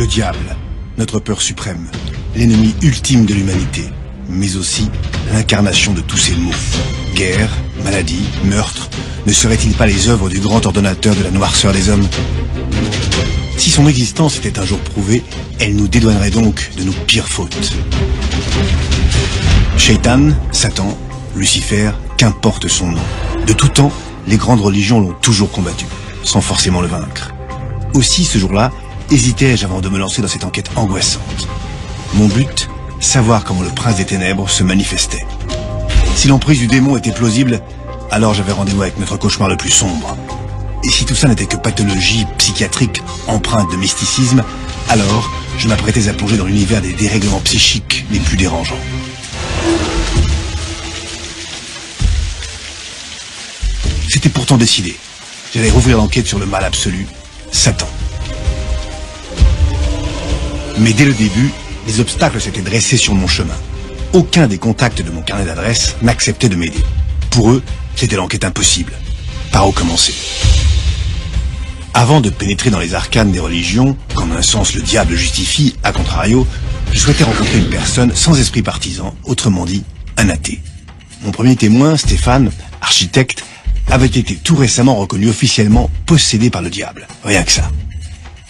Le diable, notre peur suprême, l'ennemi ultime de l'humanité, mais aussi l'incarnation de tous ces maux. Guerre, maladie, meurtre, ne seraient-ils pas les œuvres du grand ordonnateur de la noirceur des hommes? Si son existence était un jour prouvée, elle nous dédouanerait donc de nos pires fautes. Shaitan, Satan, Lucifer, qu'importe son nom. De tout temps, les grandes religions l'ont toujours combattu, sans forcément le vaincre. Aussi, ce jour-là, hésitais-je avant de me lancer dans cette enquête angoissante. Mon but, savoir comment le prince des ténèbres se manifestait. Si l'emprise du démon était plausible, alors j'avais rendez-vous avec notre cauchemar le plus sombre. Et si tout ça n'était que pathologie psychiatrique empreinte de mysticisme, alors je m'apprêtais à plonger dans l'univers des dérèglements psychiques les plus dérangeants. C'était pourtant décidé. J'allais rouvrir l'enquête sur le mal absolu, Satan. Mais dès le début, les obstacles s'étaient dressés sur mon chemin. Aucun des contacts de mon carnet d'adresses n'acceptait de m'aider. Pour eux, c'était l'enquête impossible. Par où commencer? Avant de pénétrer dans les arcanes des religions, comme un sens le diable justifie, à contrario, je souhaitais rencontrer une personne sans esprit partisan, autrement dit, un athée. Mon premier témoin, Stéphane, architecte, avait été tout récemment reconnu officiellement possédé par le diable. Rien que ça.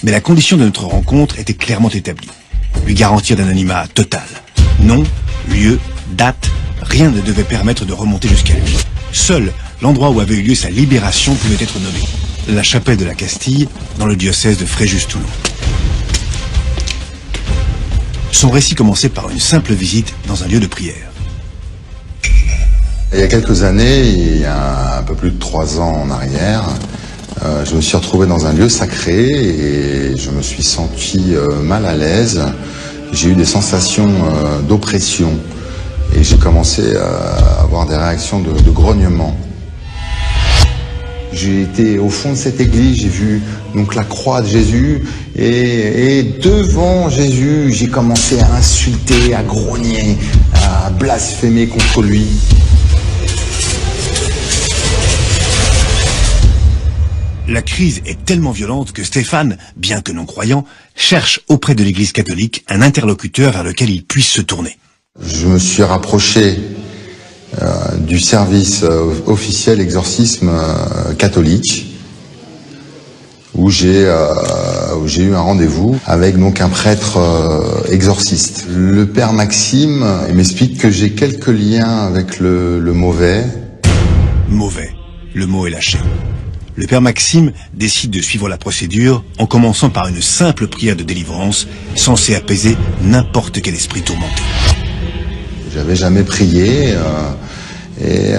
Mais la condition de notre rencontre était clairement établie. Lui garantir l'anonymat total. Nom, lieu, date, rien ne devait permettre de remonter jusqu'à lui. Seul l'endroit où avait eu lieu sa libération pouvait être nommé. La chapelle de la Castille, dans le diocèse de Fréjus-Toulon. Son récit commençait par une simple visite dans un lieu de prière. Il y a quelques années, il y a un peu plus de 3 ans en arrière, je me suis retrouvé dans un lieu sacré et je me suis senti mal à l'aise. J'ai eu des sensations d'oppression et j'ai commencé à avoir des réactions de grognement. J'ai été au fond de cette église, j'ai vu donc la croix de Jésus et devant Jésus, j'ai commencé à insulter, à grogner, à blasphémer contre lui. La crise est tellement violente que Stéphane, bien que non croyant, cherche auprès de l'Église catholique un interlocuteur vers lequel il puisse se tourner. Je me suis rapproché du service officiel exorcisme catholique où j'ai eu un rendez-vous avec donc un prêtre exorciste. Le père Maxime m'explique que j'ai quelques liens avec le mauvais. Mauvais, le mot est lâché. Le père Maxime décide de suivre la procédure en commençant par une simple prière de délivrance censée apaiser n'importe quel esprit tourmenté. J'avais jamais prié et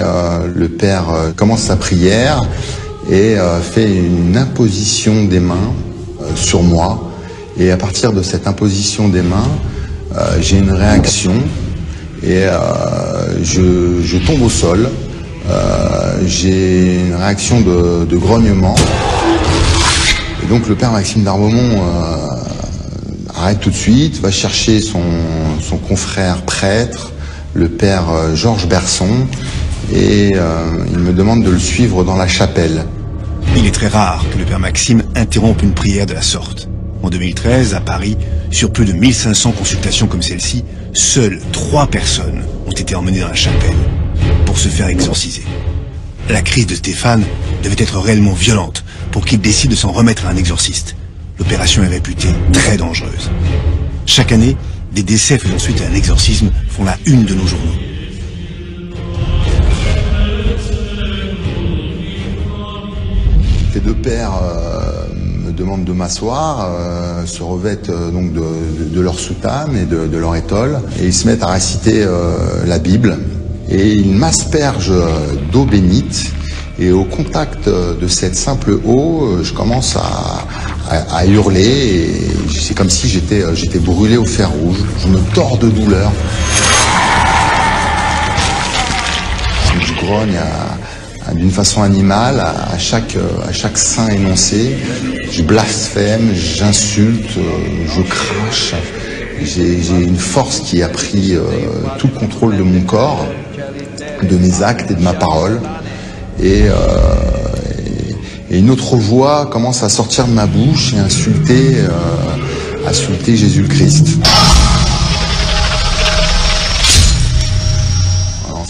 le père commence sa prière et fait une imposition des mains sur moi. Et à partir de cette imposition des mains, j'ai une réaction et je tombe au sol. J'ai une réaction de grognement. Et donc le père Maxime d'Arbomont arrête tout de suite, va chercher son confrère prêtre, le père Georges Berson, et il me demande de le suivre dans la chapelle. Il est très rare que le père Maxime interrompe une prière de la sorte. En 2013, à Paris, sur plus de 1500 consultations comme celle-ci, seules 3 personnes ont été emmenées dans la chapelle pour se faire exorciser. La crise de Stéphane devait être réellement violente pour qu'il décide de s'en remettre à un exorciste. L'opération est réputée très dangereuse. Chaque année, des décès faisant suite à un exorcisme font la une de nos journaux. Les 2 pères me demandent de m'asseoir, se revêtent donc de leur soutane et de leur étole, et ils se mettent à réciter la Bible. Et ils m'aspergent d'eau bénite, et au contact de cette simple eau, je commence à hurler, et c'est comme si j'étais brûlé au fer rouge. Je me tords de douleur. Je grogne d'une façon animale à chaque saint énoncé. Je blasphème, j'insulte, je crache. J'ai une force qui a pris tout le contrôle de mon corps, de mes actes et de ma parole. Et une autre voix commence à sortir de ma bouche et insulter insulter Jésus le Christ.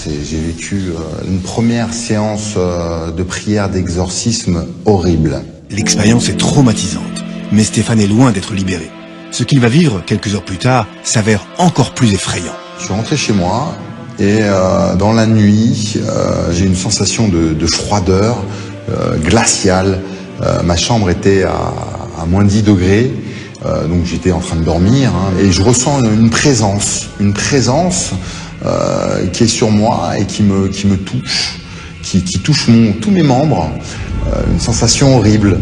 J'ai vécu une première séance de prière d'exorcisme horrible. L'expérience est traumatisante, mais Stéphane est loin d'être libéré. Ce qu'il va vivre quelques heures plus tard s'avère encore plus effrayant. Je suis rentré chez moi et dans la nuit, j'ai une sensation de froideur glaciale. Ma chambre était à moins 10 degrés, donc j'étais en train de dormir, et je ressens une présence qui est sur moi et qui me touche, qui touche tous mes membres, une sensation horrible.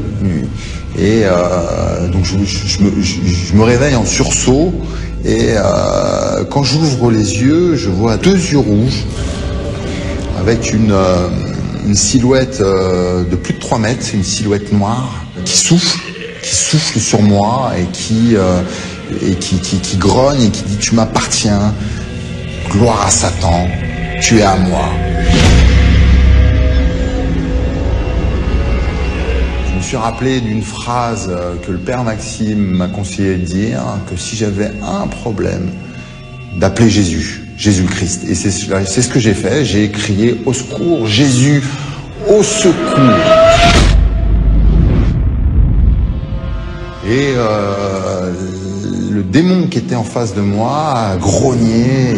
Et donc je me réveille en sursaut et quand j'ouvre les yeux, je vois 2 yeux rouges avec une silhouette de plus de 3 mètres, une silhouette noire qui souffle sur moi et qui grogne et qui dit « Tu m'appartiens, gloire à Satan, tu es à moi ». Je me suis rappelé d'une phrase que le père Maxime m'a conseillé de dire, que si j'avais un problème, d'appeler Jésus le Christ. Et c'est ce que j'ai fait, j'ai crié « Au secours, Jésus, au secours !» Et le démon qui était en face de moi a grogné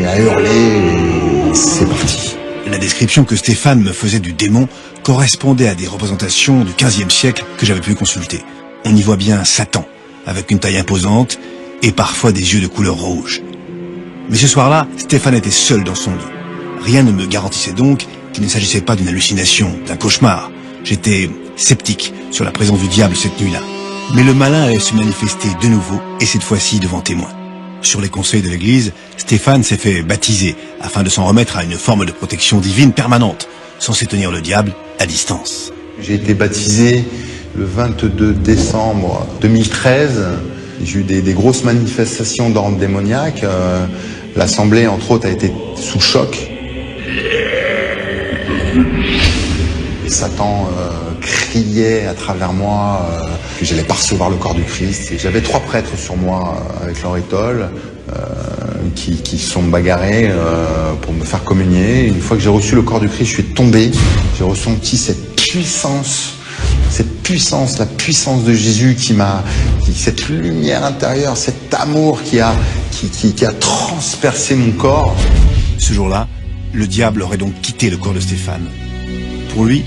et a hurlé, et c'est parti. La description que Stéphane me faisait du démon correspondait à des représentations du XVe siècle que j'avais pu consulter. On y voit bien Satan, avec une taille imposante et parfois des yeux de couleur rouge. Mais ce soir-là, Stéphane était seul dans son lit. Rien ne me garantissait donc qu'il ne s'agissait pas d'une hallucination, d'un cauchemar. J'étais sceptique sur la présence du diable cette nuit-là. Mais le malin allait se manifester de nouveau, et cette fois-ci devant témoins. Sur les conseils de l'Église, Stéphane s'est fait baptiser afin de s'en remettre à une forme de protection divine permanente, censée tenir le diable à distance. J'ai été baptisé le 22 décembre 2013. J'ai eu des grosses manifestations d'ordre démoniaque. L'Assemblée, entre autres, a été sous choc. Et Satan criait à travers moi que j'allais pas recevoir le corps du Christ. Et j'avais 3 prêtres sur moi avec leur étole qui se sont bagarrés pour me faire communier. Une fois que j'ai reçu le corps du Christ, je suis tombé. J'ai ressenti cette puissance, la puissance de Jésus cette lumière intérieure, cet amour qui a transpercé mon corps. Ce jour-là, le diable aurait donc quitté le corps de Stéphane. Pour lui,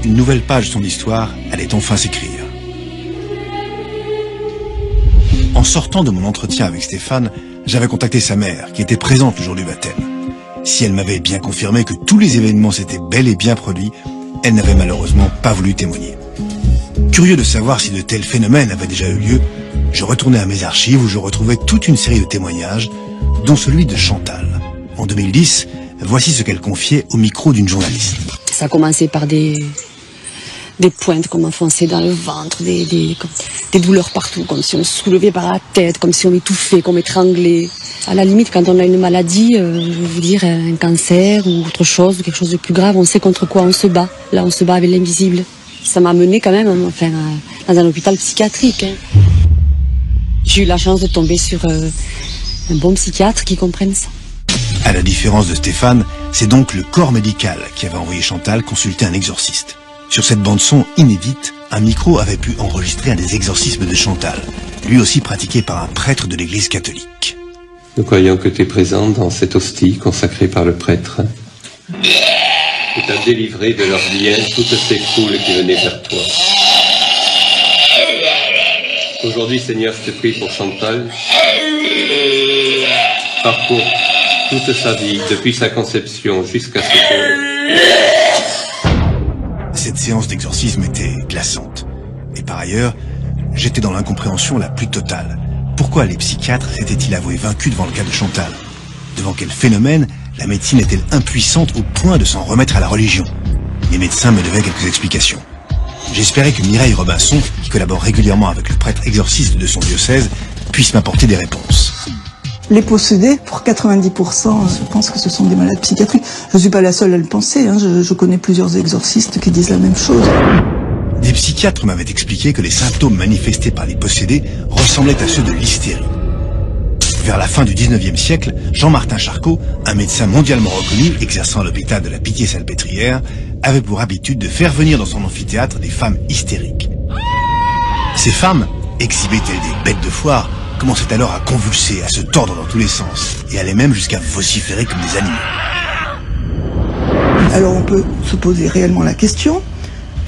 une nouvelle page de son histoire allait enfin s'écrire. En sortant de mon entretien avec Stéphane, j'avais contacté sa mère, qui était présente le jour du baptême. Si elle m'avait bien confirmé que tous les événements s'étaient bel et bien produits, elle n'avait malheureusement pas voulu témoigner. Curieux de savoir si de tels phénomènes avaient déjà eu lieu, je retournais à mes archives où je retrouvais toute une série de témoignages, dont celui de Chantal. En 2010, voici ce qu'elle confiait au micro d'une journaliste. Ça a commencé par des pointes qu'on m'enfonçait dans le ventre, des douleurs partout, comme si on se soulevait par la tête, comme si on m'étouffait, qu'on m'étranglait. À la limite, quand on a une maladie, je veux vous dire un cancer ou autre chose, quelque chose de plus grave, on sait contre quoi on se bat. Là, on se bat avec l'invisible. Ça m'a mené quand même dans un hôpital psychiatrique. J'ai eu la chance de tomber sur un bon psychiatre qui comprenne ça. À la différence de Stéphane, c'est donc le corps médical qui avait envoyé Chantal consulter un exorciste. Sur cette bande-son inédite, un micro avait pu enregistrer un des exorcismes de Chantal, lui aussi pratiqué par un prêtre de l'église catholique. Nous croyons que tu es présente dans cette hostie consacrée par le prêtre. Tu t'as délivré de leurs liens toutes ces foules qui venaient vers toi. Aujourd'hui, Seigneur, je te prie pour Chantal. Parcours toute sa vie, depuis sa conception jusqu'à ce que... Cette séance d'exorcisme était glaçante. Et par ailleurs, j'étais dans l'incompréhension la plus totale. Pourquoi les psychiatres s'étaient-ils avoués vaincus devant le cas de Chantal? Devant quel phénomène la médecine est-elle impuissante au point de s'en remettre à la religion? Les médecins me devaient quelques explications. J'espérais que Mireille Robinson, qui collabore régulièrement avec le prêtre exorciste de son diocèse, puisse m'apporter des réponses. Les possédés, pour 90%, je pense que ce sont des malades psychiatriques. Je ne suis pas la seule à le penser, je connais plusieurs exorcistes qui disent la même chose. Des psychiatres psychiatre m'avait expliqué que les symptômes manifestés par les possédés ressemblaient à ceux de l'hystérie. Vers la fin du 19e siècle, Jean-Martin Charcot, un médecin mondialement reconnu exerçant à l'hôpital de la Pitié-Salpêtrière, avait pour habitude de faire venir dans son amphithéâtre des femmes hystériques. Ces femmes, exhibées telles des bêtes de foire, commençaient alors à convulser, à se tordre dans tous les sens, et allaient même jusqu'à vociférer comme des animaux. Alors on peut se poser réellement la question,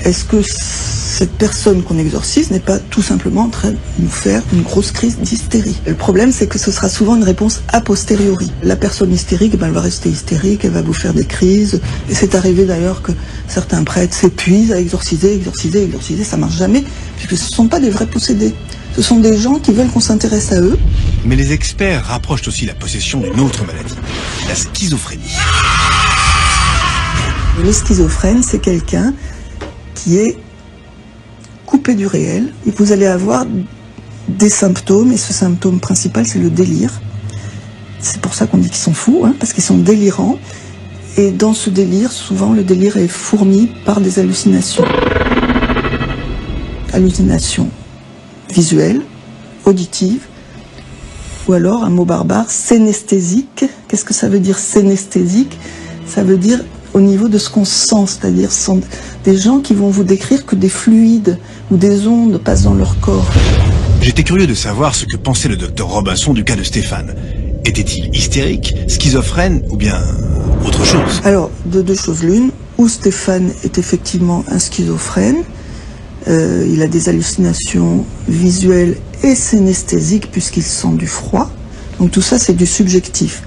est-ce que cette personne qu'on exorcise n'est pas tout simplement en train de nous faire une grosse crise d'hystérie? Le problème, c'est que ce sera souvent une réponse a posteriori. La personne hystérique, elle va rester hystérique, elle va vous faire des crises. Et c'est arrivé d'ailleurs que certains prêtres s'épuisent à exorciser, ça marche jamais, puisque ce ne sont pas des vrais possédés. Ce sont des gens qui veulent qu'on s'intéresse à eux. Mais les experts rapprochent aussi la possession d'une autre maladie, la schizophrénie. Le schizophrène, c'est quelqu'un qui est coupé du réel, et vous allez avoir des symptômes, et ce symptôme principal, c'est le délire. C'est pour ça qu'on dit qu'ils sont fous, parce qu'ils sont délirants, et dans ce délire, souvent, le délire est fourni par des hallucinations. Hallucinations visuelles, auditives, ou alors, un mot barbare, synesthésique. Qu'est-ce que ça veut dire, synesthésique? Ça veut dire au niveau de ce qu'on sent, c'est-à-dire ce sont des gens qui vont vous décrire que des fluides ou des ondes passent dans leur corps. J'étais curieux de savoir ce que pensait le docteur Robinson du cas de Stéphane. Était-il hystérique, schizophrène ou bien autre chose? Alors, de deux choses l'une, ou Stéphane est effectivement un schizophrène, il a des hallucinations visuelles et synesthésiques puisqu'il sent du froid, donc tout ça c'est du subjectif.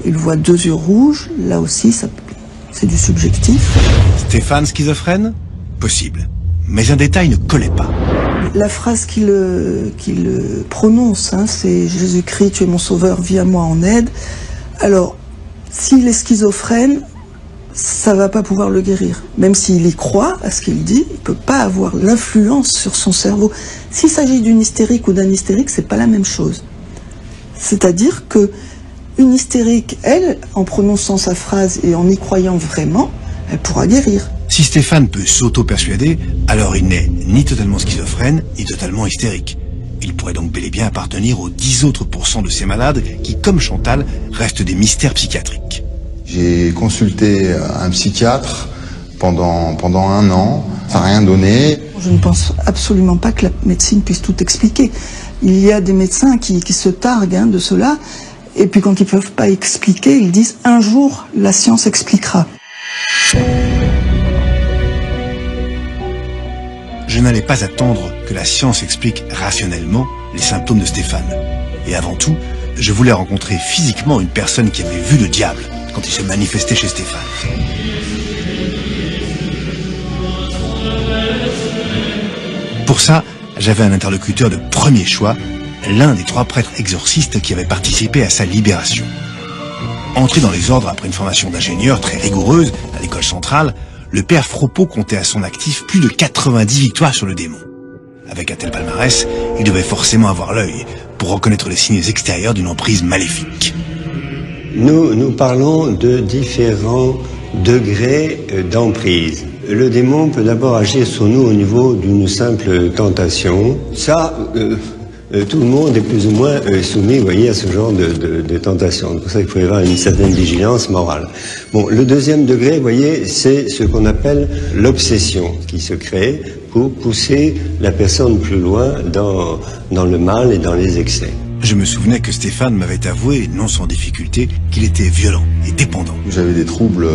Il voit deux yeux rouges, là aussi c'est du subjectif. Stéphane schizophrène? Possible. Mais un détail ne collait pas. La phrase qu'il prononce, c'est « Jésus-Christ, tu es mon sauveur, viens à moi en aide ». Alors, s'il est schizophrène, ça ne va pas pouvoir le guérir. Même s'il y croit à ce qu'il dit, il ne peut pas avoir l'influence sur son cerveau. S'il s'agit d'une hystérique ou d'un hystérique, ce n'est pas la même chose. C'est-à-dire que une hystérique, elle, en prononçant sa phrase et en y croyant vraiment, elle pourra guérir. Si Stéphane peut s'auto-persuader, alors il n'est ni totalement schizophrène, ni totalement hystérique. Il pourrait donc bel et bien appartenir aux 10 autres % de ces malades qui, comme Chantal, restent des mystères psychiatriques. J'ai consulté un psychiatre pendant 1 an, ça n'a rien donné. Je ne pense absolument pas que la médecine puisse tout expliquer. Il y a des médecins qui se targuent de cela, et puis quand ils ne peuvent pas expliquer, ils disent « un jour, la science expliquera ». Je n'allais pas attendre que la science explique rationnellement les symptômes de Stéphane. Et avant tout, je voulais rencontrer physiquement une personne qui avait vu le diable quand il se manifestait chez Stéphane. Pour ça, j'avais un interlocuteur de premier choix, l'un des 3 prêtres exorcistes qui avaient participé à sa libération. Entré dans les ordres après une formation d'ingénieur très rigoureuse à l'école centrale, le père Fropeau comptait à son actif plus de 90 victoires sur le démon. Avec un tel palmarès, il devait forcément avoir l'œil pour reconnaître les signes extérieurs d'une emprise maléfique. Nous parlons de différents degrés d'emprise. Le démon peut d'abord agir sur nous au niveau d'une simple tentation. Ça, tout le monde est plus ou moins soumis, vous voyez, à ce genre de tentation. C'est pour ça qu'il faut y avoir une certaine vigilance morale. Bon, le deuxième degré, vous voyez, c'est ce qu'on appelle l'obsession qui se crée pour pousser la personne plus loin dans le mal et dans les excès. Je me souvenais que Stéphane m'avait avoué, non sans difficulté, qu'il était violent et dépendant. J'avais des troubles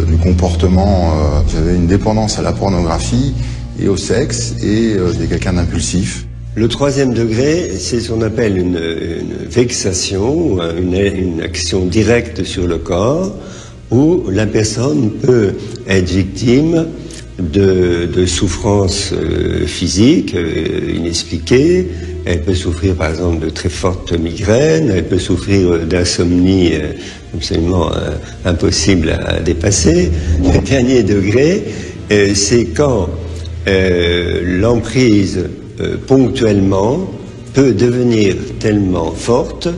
du comportement, j'avais une dépendance à la pornographie et au sexe, et j'étais quelqu'un d'impulsif. Le troisième degré, c'est ce qu'on appelle une vexation, une action directe sur le corps, où la personne peut être victime de souffrances physiques inexpliquées. Elle peut souffrir par exemple de très fortes migraines, elle peut souffrir d'insomnie absolument impossible à dépasser. Le dernier degré, c'est quand l'emprise ponctuellement peut devenir tellement forte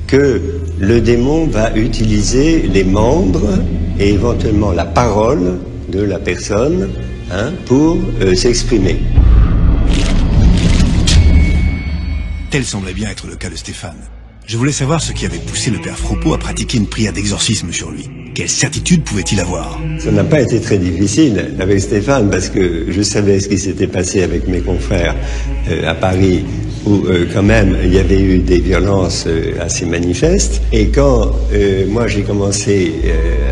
que le démon va utiliser les membres et éventuellement la parole de la personne pour s'exprimer. Tel semblait bien être le cas de Stéphane. Je voulais savoir ce qui avait poussé le père Fropeau à pratiquer une prière d'exorcisme sur lui. Quelle certitude pouvait-il avoir? Ça n'a pas été très difficile avec Stéphane parce que je savais ce qui s'était passé avec mes confrères à Paris où quand même il y avait eu des violences assez manifestes. Et quand moi j'ai commencé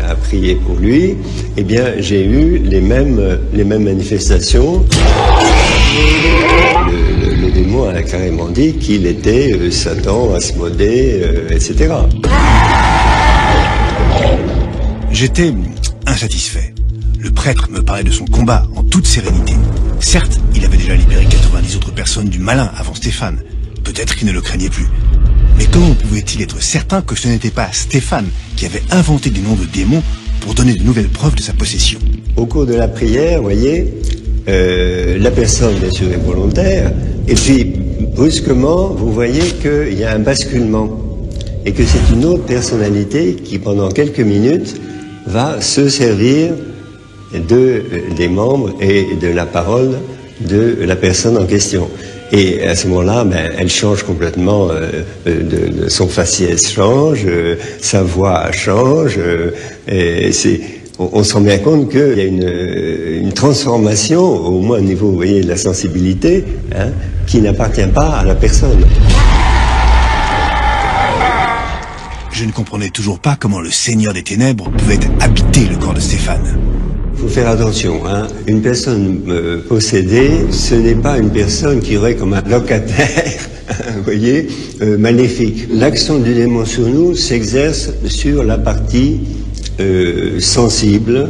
à prier pour lui, eh bien j'ai eu les mêmes manifestations. Le démon a carrément dit qu'il était Satan, Asmodée, etc. J'étais insatisfait. Le prêtre me parlait de son combat en toute sérénité. Certes, il avait déjà libéré 90 autres personnes du malin avant Stéphane. Peut-être qu'il ne le craignait plus. Mais comment pouvait-il être certain que ce n'était pas Stéphane qui avait inventé des noms de démons pour donner de nouvelles preuves de sa possession? Au cours de la prière, vous voyez, la personne bien sûr est volontaire, et puis brusquement, vous voyez qu'il y a un basculement, et que c'est une autre personnalité qui pendant quelques minutes va se servir des membres et de la parole de la personne en question. Et à ce moment-là, elle change complètement, son faciès change, sa voix change, on se rend bien compte qu'il y a une transformation, au moins au niveau, vous voyez, de la sensibilité, hein, qui n'appartient pas à la personne. Je ne comprenais toujours pas comment le Seigneur des Ténèbres pouvait habiter le corps de Stéphane. Il faut faire attention, hein. Une personne possédée, ce n'est pas une personne qui aurait comme un locataire, vous voyez, maléfique. L'action du démon sur nous s'exerce sur la partie sensible,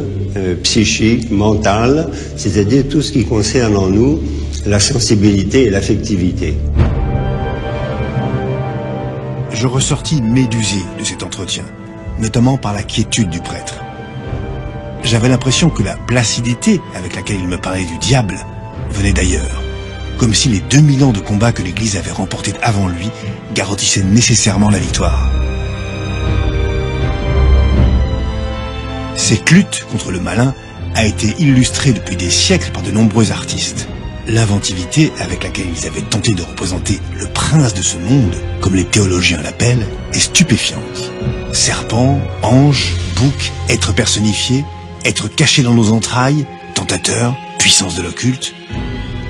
psychique, mentale, c'est-à-dire tout ce qui concerne en nous la sensibilité et l'affectivité. Je ressortis médusé de cet entretien, notamment par la quiétude du prêtre. J'avais l'impression que la placidité avec laquelle il me parlait du diable venait d'ailleurs, comme si les 2000 ans de combat que l'Église avait remportés avant lui garantissaient nécessairement la victoire. Cette lutte contre le malin a été illustrée depuis des siècles par de nombreux artistes. L'inventivité avec laquelle ils avaient tenté de représenter le prince de ce monde, comme les théologiens l'appellent, est stupéfiante. Serpent, ange, bouc, être personnifié, être caché dans nos entrailles, tentateur, puissance de l'occulte.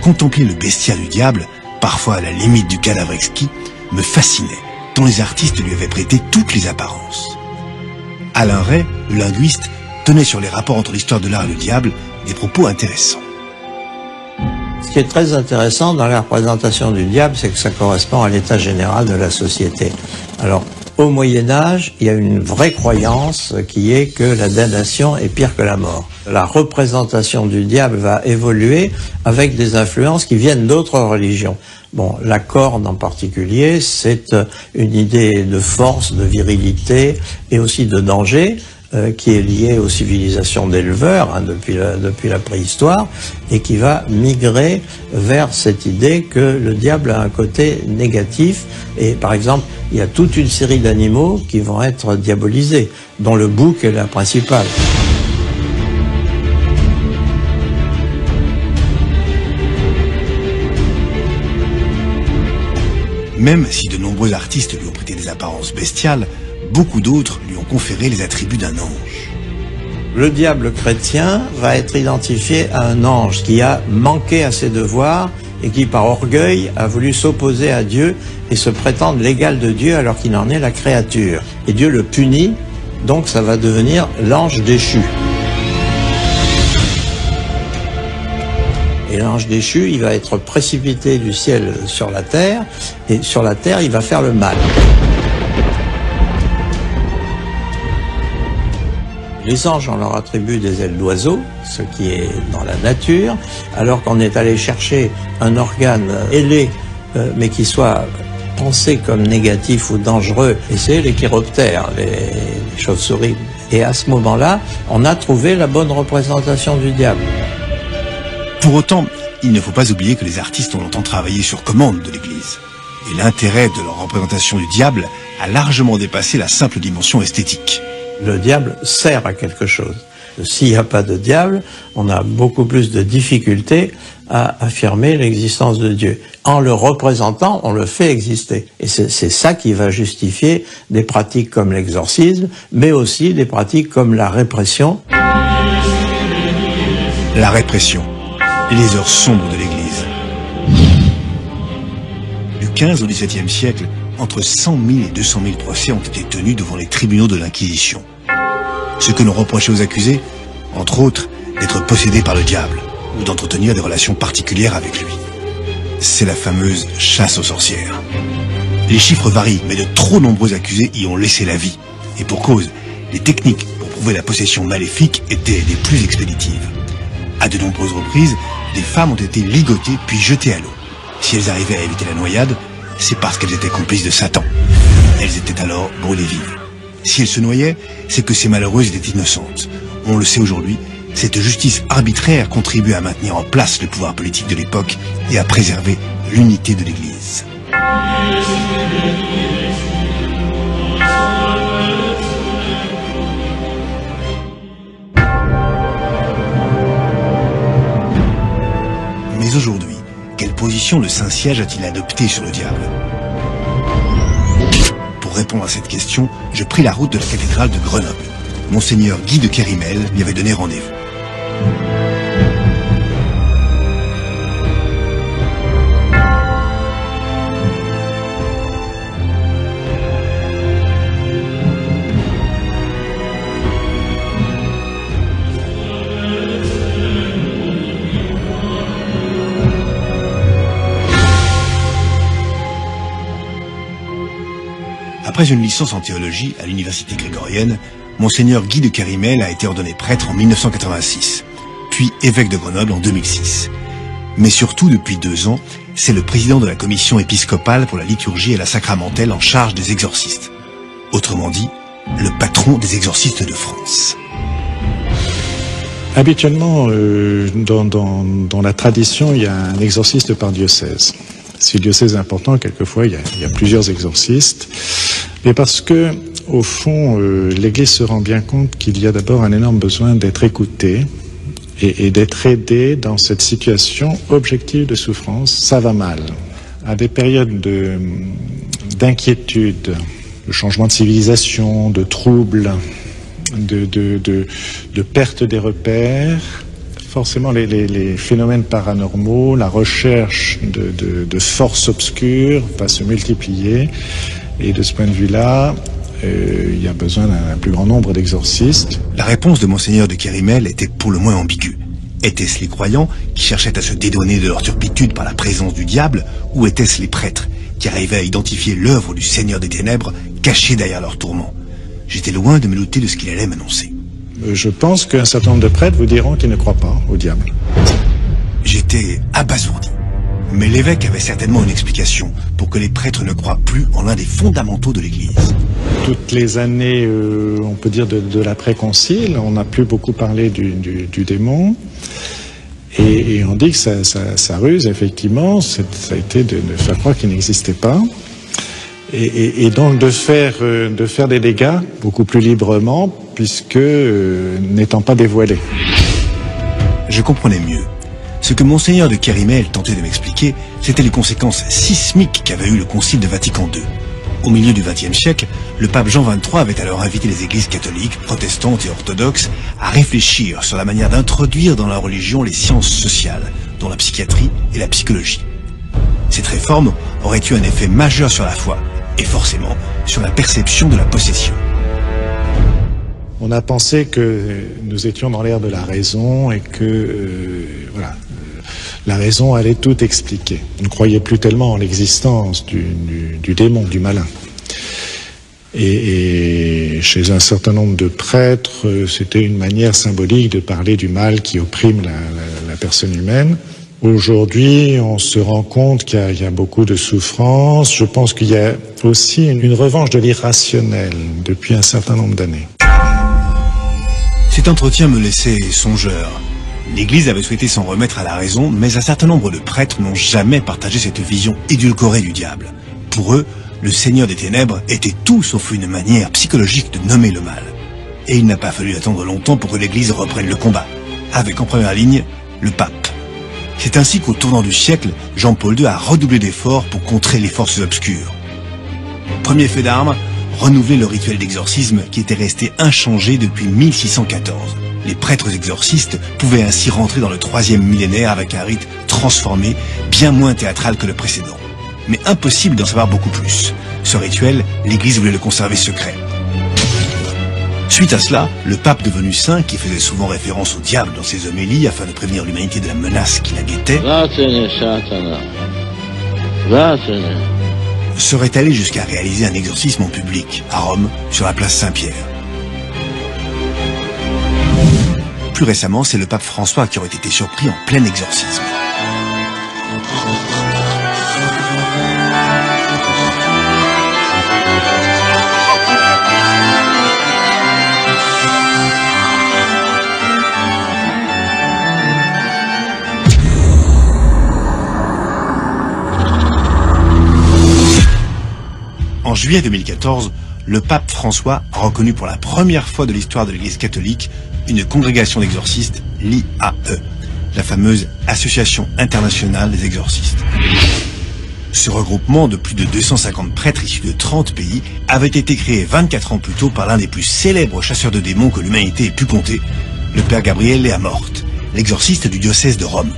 Contempler le bestiaire du diable, parfois à la limite du cadavre exquis, me fascinait, tant les artistes lui avaient prêté toutes les apparences. Alain Ray, le linguiste, tenait sur les rapports entre l'histoire de l'art et le diable des propos intéressants. Ce qui est très intéressant dans la représentation du diable, c'est que ça correspond à l'état général de la société. Alors, au Moyen-Âge, il y a une vraie croyance qui est que la damnation est pire que la mort. La représentation du diable va évoluer avec des influences qui viennent d'autres religions. Bon, la corne en particulier, c'est une idée de force, de virilité et aussi de danger, qui est lié aux civilisations d'éleveurs, hein, depuis la préhistoire, et qui va migrer vers cette idée que le diable a un côté négatif. Et par exemple, il y a toute une série d'animaux qui vont être diabolisés, dont le bouc est la principale. Même si de nombreux artistes lui ont prêté des apparences bestiales, beaucoup d'autres lui ont conféré les attributs d'un ange. Le diable chrétien va être identifié à un ange qui a manqué à ses devoirs et qui, par orgueil, a voulu s'opposer à Dieu et se prétendre l'égal de Dieu alors qu'il en est la créature. Et Dieu le punit, donc ça va devenir l'ange déchu. Et l'ange déchu, il va être précipité du ciel sur la terre, et sur la terre, il va faire le mal. Les anges, on leur attribue des ailes d'oiseau, ce qui est dans la nature, alors qu'on est allé chercher un organe ailé, mais qui soit pensé comme négatif ou dangereux, et c'est les chiroptères, les chauves-souris. Et à ce moment-là, on a trouvé la bonne représentation du diable. Pour autant, il ne faut pas oublier que les artistes ont longtemps travaillé sur commande de l'Église. Et l'intérêt de leur représentation du diable a largement dépassé la simple dimension esthétique. Le diable sert à quelque chose. S'il n'y a pas de diable, on a beaucoup plus de difficultés à affirmer l'existence de Dieu. En le représentant, on le fait exister. Et c'est ça qui va justifier des pratiques comme l'exorcisme, mais aussi des pratiques comme la répression. La répression, les heures sombres de l'Église. Du 15 au XVIIe siècle, entre 100 000 et 200 000 procès ont été tenus devant les tribunaux de l'Inquisition. Ce que l'on reprochait aux accusés, entre autres, d'être possédés par le diable ou d'entretenir des relations particulières avec lui. C'est la fameuse chasse aux sorcières. Les chiffres varient, mais de trop nombreux accusés y ont laissé la vie. Et pour cause, les techniques pour prouver la possession maléfique étaient des plus expéditives. À de nombreuses reprises, des femmes ont été ligotées puis jetées à l'eau. Si elles arrivaient à éviter la noyade, c'est parce qu'elles étaient complices de Satan. Elles étaient alors brûlées vives. Si elles se noyaient, c'est que ces malheureuses étaient innocentes. On le sait aujourd'hui, cette justice arbitraire contribuait à maintenir en place le pouvoir politique de l'époque et à préserver l'unité de l'Église. Mais aujourd'hui, quelle position le Saint-Siège a-t-il adopté sur le diable? Pour répondre à cette question, je pris la route de la cathédrale de Grenoble. Monseigneur Guy de Kérimel m'y avait donné rendez-vous. Après une licence en théologie à l'université grégorienne, Monseigneur Guy de Kérimel a été ordonné prêtre en 1986, puis évêque de Grenoble en 2006. Mais surtout, depuis 2 ans, c'est le président de la commission épiscopale pour la liturgie et la sacramentelle en charge des exorcistes. Autrement dit, le patron des exorcistes de France. Habituellement, dans la tradition, il y a un exorciste par diocèse. Si le diocèse est important, quelquefois, il y a plusieurs exorcistes. Mais parce que, au fond, l'Église se rend bien compte qu'il y a d'abord un énorme besoin d'être écoutée et d'être aidée dans cette situation objective de souffrance. Ça va mal. À des périodes d'inquiétude, de changement de civilisation, de troubles, de perte des repères, forcément les phénomènes paranormaux, la recherche de forces obscures va se multiplier. Et de ce point de vue-là, il y a besoin d'un plus grand nombre d'exorcistes. La réponse de Monseigneur de Kérimel était pour le moins ambiguë. Étaient-ce les croyants qui cherchaient à se dédouaner de leur turpitude par la présence du diable, ou étaient-ce les prêtres qui arrivaient à identifier l'œuvre du Seigneur des Ténèbres cachée derrière leurs tourments? J'étais loin de me douter de ce qu'il allait m'annoncer. Je pense qu'un certain nombre de prêtres vous diront qu'ils ne croient pas au diable. J'étais abasourdi. Mais l'évêque avait certainement une explication pour que les prêtres ne croient plus en l'un des fondamentaux de l'Église. Toutes les années, on peut dire de l'après-concile, on n'a plus beaucoup parlé du démon. Et on dit que sa ruse, effectivement, ça a été de faire croire qu'il n'existait pas. Et donc de faire des dégâts beaucoup plus librement, puisque n'étant pas dévoilé. Je comprenais mieux. Ce que Monseigneur de Kérimel tentait de m'expliquer, c'était les conséquences sismiques qu'avait eu le Concile de Vatican II. Au milieu du XXe siècle, le pape Jean XXIII avait alors invité les églises catholiques, protestantes et orthodoxes à réfléchir sur la manière d'introduire dans la religion les sciences sociales, dont la psychiatrie et la psychologie. Cette réforme aurait eu un effet majeur sur la foi, et forcément sur la perception de la possession. On a pensé que nous étions dans l'ère de la raison et que la raison allait tout expliquer. On ne croyait plus tellement en l'existence du démon, du malin. Et chez un certain nombre de prêtres, c'était une manière symbolique de parler du mal qui opprime la personne humaine. Aujourd'hui, on se rend compte qu'il y a beaucoup de souffrance. Je pense qu'il y a aussi une revanche de l'irrationnel depuis un certain nombre d'années. Cet entretien me laissait songeur. L'Église avait souhaité s'en remettre à la raison, mais un certain nombre de prêtres n'ont jamais partagé cette vision édulcorée du diable. Pour eux, le Seigneur des Ténèbres était tout sauf une manière psychologique de nommer le mal. Et il n'a pas fallu attendre longtemps pour que l'Église reprenne le combat, avec en première ligne le pape. C'est ainsi qu'au tournant du siècle, Jean-Paul II a redoublé d'efforts pour contrer les forces obscures. Premier fait d'armes, renouveler le rituel d'exorcisme qui était resté inchangé depuis 1614. Les prêtres exorcistes pouvaient ainsi rentrer dans le 3e millénaire avec un rite transformé, bien moins théâtral que le précédent. Mais impossible d'en savoir beaucoup plus. Ce rituel, l'Église voulait le conserver secret. Suite à cela, le pape devenu saint, qui faisait souvent référence au diable dans ses homélies afin de prévenir l'humanité de la menace qui la guettait, serait allé jusqu'à réaliser un exorcisme en public, à Rome, sur la place Saint-Pierre. Plus récemment, c'est le pape François qui aurait été surpris en plein exorcisme. En juillet 2014, le pape François a reconnu pour la première fois de l'histoire de l'Église catholique une congrégation d'exorcistes, l'IAE, la fameuse Association internationale des exorcistes. Ce regroupement de plus de 250 prêtres issus de 30 pays avait été créé 24 ans plus tôt par l'un des plus célèbres chasseurs de démons que l'humanité ait pu compter, le père Gabriele Amorth, l'exorciste du diocèse de Rome.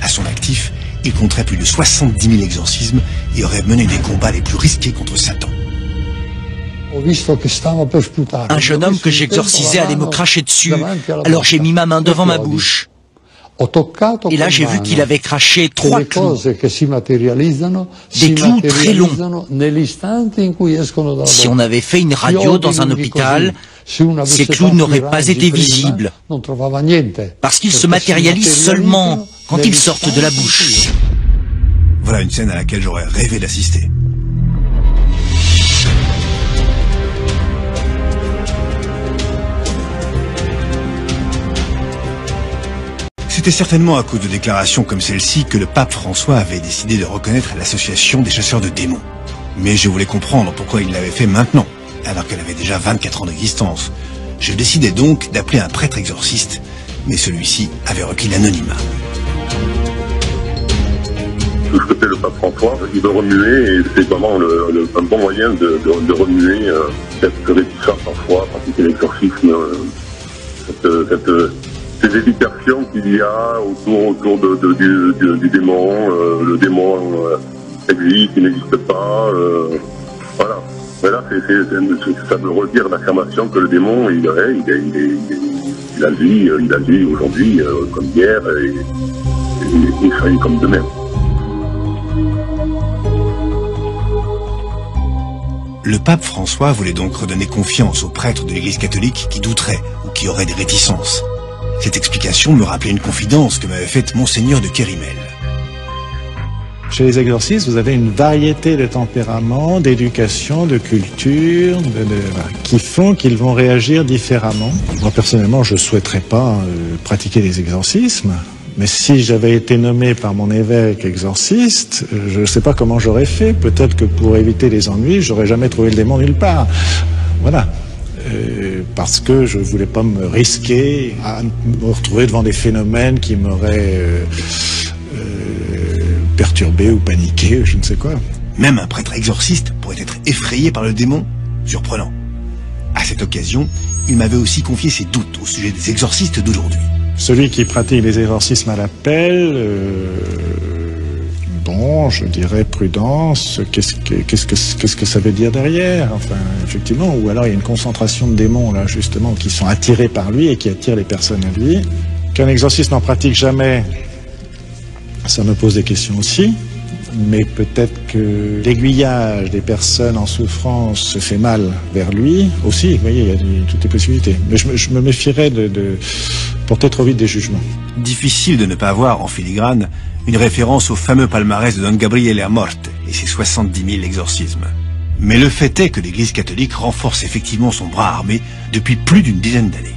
À son actif, il compterait plus de 70 000 exorcismes et aurait mené des combats les plus risqués contre Satan. Un jeune homme que j'exorcisais allait me cracher dessus, alors j'ai mis ma main devant ma bouche. Et là, j'ai vu qu'il avait craché 3 clous. Des clous très longs. Si on avait fait une radio dans un hôpital, ces clous n'auraient pas été visibles, parce qu'ils se matérialisent seulement quand ils sortent de la bouche. Voilà une scène à laquelle j'aurais rêvé d'assister. C'était certainement à cause de déclarations comme celle-ci que le pape François avait décidé de reconnaître l'association des chasseurs de démons. Mais je voulais comprendre pourquoi il l'avait fait maintenant, alors qu'elle avait déjà 24 ans d'existence. Je décidai donc d'appeler un prêtre exorciste, mais celui-ci avait requis l'anonymat. Ce que fait le pape François, il veut remuer, et c'est vraiment un bon moyen de remuer cette réticence parfois, pratiquer l'exorcisme, ces hésitations qu'il y a autour du démon, le démon existe, il n'existe pas, voilà. Mais là, ça veut redire l'affirmation que le démon, il agit aujourd'hui comme hier et comme demain. Le pape François voulait donc redonner confiance aux prêtres de l'Église catholique qui douteraient ou qui auraient des réticences. Cette explication me rappelait une confidence que m'avait faite Monseigneur de Kérimel. Chez les exorcistes, vous avez une variété de tempéraments, d'éducation, de culture, qui font qu'ils vont réagir différemment. Moi, personnellement, je ne souhaiterais pas pratiquer les exorcismes, mais si j'avais été nommé par mon évêque exorciste, je ne sais pas comment j'aurais fait. Peut-être que pour éviter les ennuis, j'aurais jamais trouvé le démon nulle part. Voilà. Parce que je voulais pas me risquer à me retrouver devant des phénomènes qui m'auraient perturbé ou paniqué, je ne sais quoi. Même un prêtre exorciste pourrait être effrayé par le démon. Surprenant. À cette occasion, il m'avait aussi confié ses doutes au sujet des exorcistes d'aujourd'hui. Celui qui pratique les exorcismes à l'appel, bon, je dirais prudence, qu'est-ce que ça veut dire derrière? Enfin, effectivement, ou alors il y a une concentration de démons, là, justement, qui sont attirés par lui et qui attirent les personnes à lui. Qu'un exorciste n'en pratique jamais, ça me pose des questions aussi, mais peut-être que l'aiguillage des personnes en souffrance se fait mal vers lui aussi, vous voyez, il y a toutes les possibilités. Mais je me méfierais de porter trop vite des jugements. Difficile de ne pas avoir en filigrane une référence au fameux palmarès de Don Gabriele Amorth et ses 70 000 exorcismes. Mais le fait est que l'Église catholique renforce effectivement son bras armé depuis plus d'une dizaine d'années.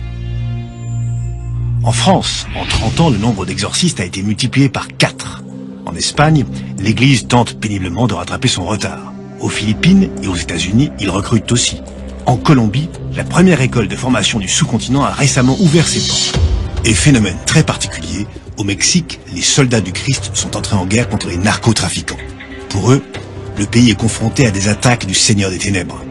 En France, en 30 ans, le nombre d'exorcistes a été multiplié par 4. En Espagne, l'Église tente péniblement de rattraper son retard. Aux Philippines et aux États-Unis, ils recrutent aussi. En Colombie, la première école de formation du sous-continent a récemment ouvert ses portes. Et phénomène très particulier, Au Mexique, les soldats du Christ sont entrés en guerre contre les narcotrafiquants. Pour eux, le pays est confronté à des attaques du Seigneur des Ténèbres.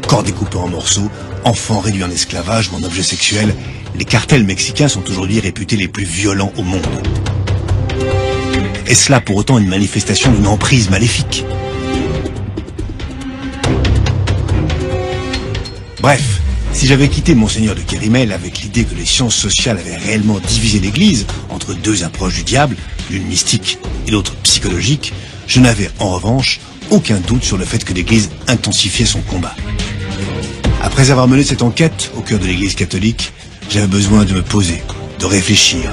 Corps découpés en morceaux, enfants réduits en esclavage ou en objets sexuels, les cartels mexicains sont aujourd'hui réputés les plus violents au monde. Est-ce là pour autant une manifestation d'une emprise maléfique? Bref, si j'avais quitté Monseigneur de Kérimel avec l'idée que les sciences sociales avaient réellement divisé l'Église entre deux approches du diable, l'une mystique et l'autre psychologique, je n'avais en revanche aucun doute sur le fait que l'Église intensifiait son combat. Après avoir mené cette enquête au cœur de l'Église catholique, j'avais besoin de me poser, de réfléchir.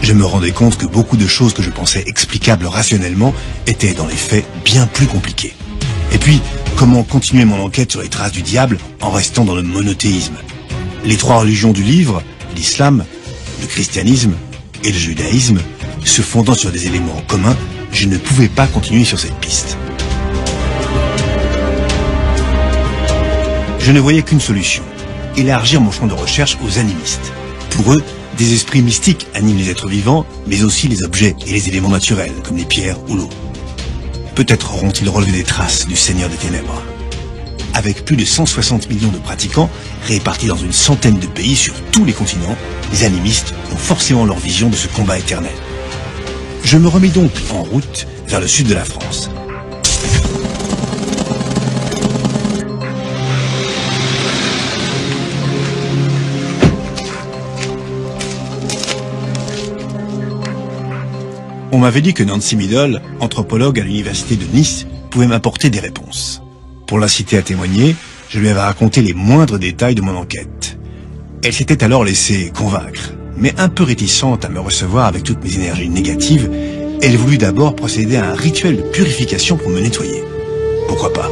Je me rendais compte que beaucoup de choses que je pensais explicables rationnellement étaient dans les faits bien plus compliquées. Et puis, comment continuer mon enquête sur les traces du diable en restant dans le monothéisme? Les trois religions du livre, l'islam, le christianisme et le judaïsme, se fondant sur des éléments communs, je ne pouvais pas continuer sur cette piste. Je ne voyais qu'une solution, élargir mon champ de recherche aux animistes. Pour eux, des esprits mystiques animent les êtres vivants, mais aussi les objets et les éléments naturels, comme les pierres ou l'eau. Peut-être auront-ils relevé des traces du Seigneur des Ténèbres. Avec plus de 160 millions de pratiquants, répartis dans une centaine de pays sur tous les continents, les animistes ont forcément leur vision de ce combat éternel. Je me remis donc en route vers le sud de la France. On m'avait dit que Nancy Middle, anthropologue à l'université de Nice, pouvait m'apporter des réponses. Pour l'inciter à témoigner, je lui avais raconté les moindres détails de mon enquête. Elle s'était alors laissée convaincre, mais un peu réticente à me recevoir avec toutes mes énergies négatives, elle voulut d'abord procéder à un rituel de purification pour me nettoyer. Pourquoi pas?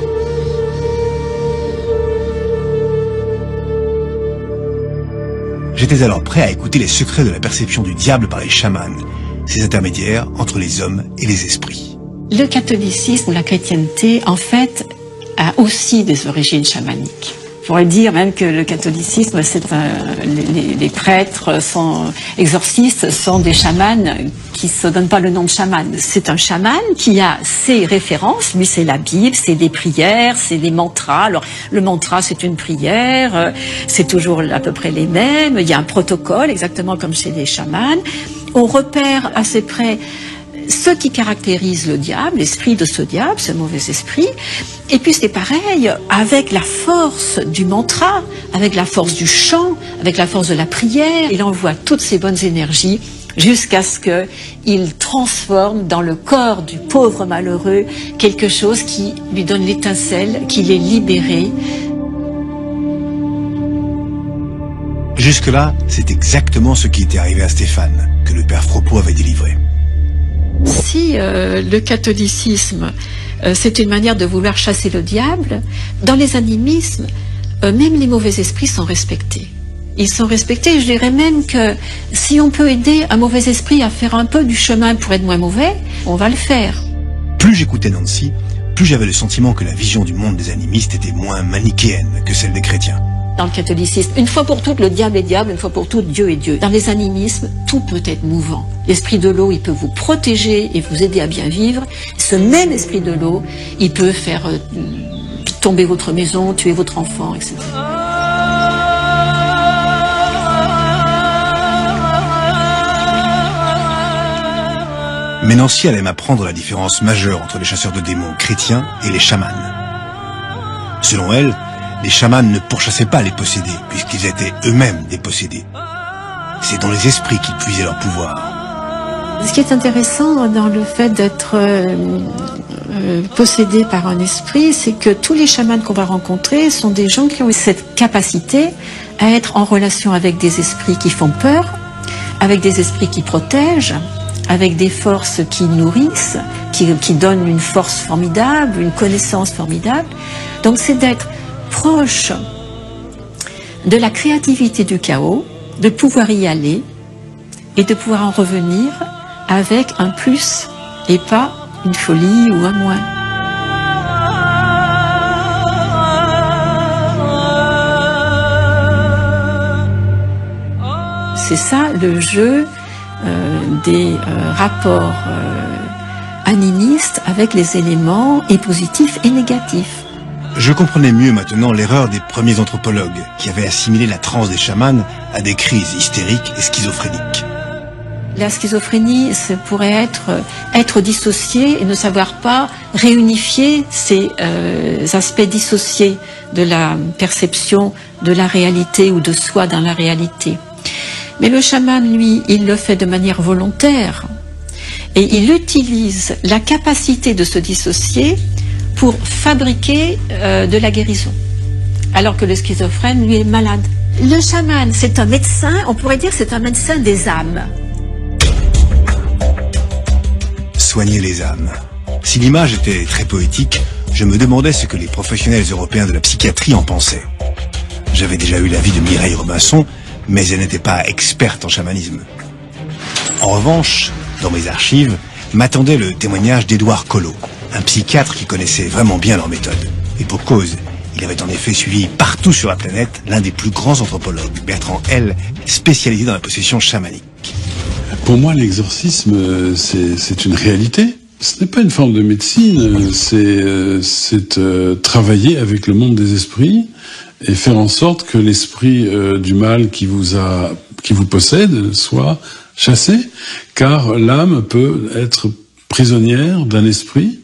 J'étais alors prêt à écouter les secrets de la perception du diable par les chamans, ces intermédiaires entre les hommes et les esprits. Le catholicisme ou la chrétienté, en fait, a aussi des origines chamaniques. Je pourrais dire même que le catholicisme, les prêtres exorcistes sont des chamans qui ne se donnent pas le nom de chaman. C'est un chaman qui a ses références. Lui, c'est la Bible, c'est des prières, c'est des mantras. Alors, le mantra, c'est une prière, c'est toujours à peu près les mêmes. Il y a un protocole, exactement comme chez les chamans. On repère assez près ce qui caractérise le diable, l'esprit de ce diable, ce mauvais esprit. Et puis c'est pareil avec la force du mantra, avec la force du chant, avec la force de la prière. Il envoie toutes ces bonnes énergies jusqu'à ce qu'il transforme dans le corps du pauvre malheureux quelque chose qui lui donne l'étincelle, qu'il est libéré. Jusque-là, c'est exactement ce qui était arrivé à Stéphane, que le père Fropeau avait délivré. Si le catholicisme, c'est une manière de vouloir chasser le diable, dans les animismes, même les mauvais esprits sont respectés. Ils sont respectés, je dirais même que si on peut aider un mauvais esprit à faire un peu du chemin pour être moins mauvais, on va le faire. Plus j'écoutais Nancy, plus j'avais le sentiment que la vision du monde des animistes était moins manichéenne que celle des chrétiens. Dans le catholicisme, une fois pour toutes, le diable est diable, une fois pour toutes, Dieu est Dieu. Dans les animismes, tout peut être mouvant. L'esprit de l'eau, il peut vous protéger et vous aider à bien vivre. Ce même esprit de l'eau, il peut faire tomber votre maison, tuer votre enfant, etc. Mais Nancy allait m'apprendre la différence majeure entre les chasseurs de démons chrétiens et les chamans. Selon elle, les chamans ne pourchassaient pas les possédés, puisqu'ils étaient eux-mêmes des possédés. C'est dans les esprits qu'ils puisaient leur pouvoir. Ce qui est intéressant dans le fait d'être possédé par un esprit, c'est que tous les chamans qu'on va rencontrer sont des gens qui ont cette capacité à être en relation avec des esprits qui font peur, avec des esprits qui protègent, avec des forces qui nourrissent, qui donnent une force formidable, une connaissance formidable. Donc c'est d'être proche de la créativité du chaos, de pouvoir y aller et de pouvoir en revenir avec un plus et pas une folie ou un moins. C'est ça le jeu des rapports animistes avec les éléments et positifs et négatifs. Je comprenais mieux maintenant l'erreur des premiers anthropologues qui avaient assimilé la transe des chamans à des crises hystériques et schizophréniques. La schizophrénie, ça pourrait être dissocié et ne savoir pas réunifier ces aspects dissociés de la perception de la réalité ou de soi dans la réalité. Mais le chaman, lui, il le fait de manière volontaire et il utilise la capacité de se dissocier pour fabriquer de la guérison, alors que le schizophrène, lui, est malade. Le chaman, c'est un médecin, on pourrait dire que c'est un médecin des âmes. Soigner les âmes. Si l'image était très poétique, je me demandais ce que les professionnels européens de la psychiatrie en pensaient. J'avais déjà eu l'avis de Mireille Robinson, mais elle n'était pas experte en chamanisme. En revanche, dans mes archives, m'attendait le témoignage d'Édouard Collot, un psychiatre qui connaissait vraiment bien leur méthode. Et pour cause, il avait en effet suivi partout sur la planète l'un des plus grands anthropologues, Bertrand L., spécialisé dans la possession chamanique. Pour moi, l'exorcisme, c'est une réalité. Ce n'est pas une forme de médecine, c'est travailler avec le monde des esprits et faire en sorte que l'esprit du mal qui vous possède soit chassé, car l'âme peut être prisonnière d'un esprit,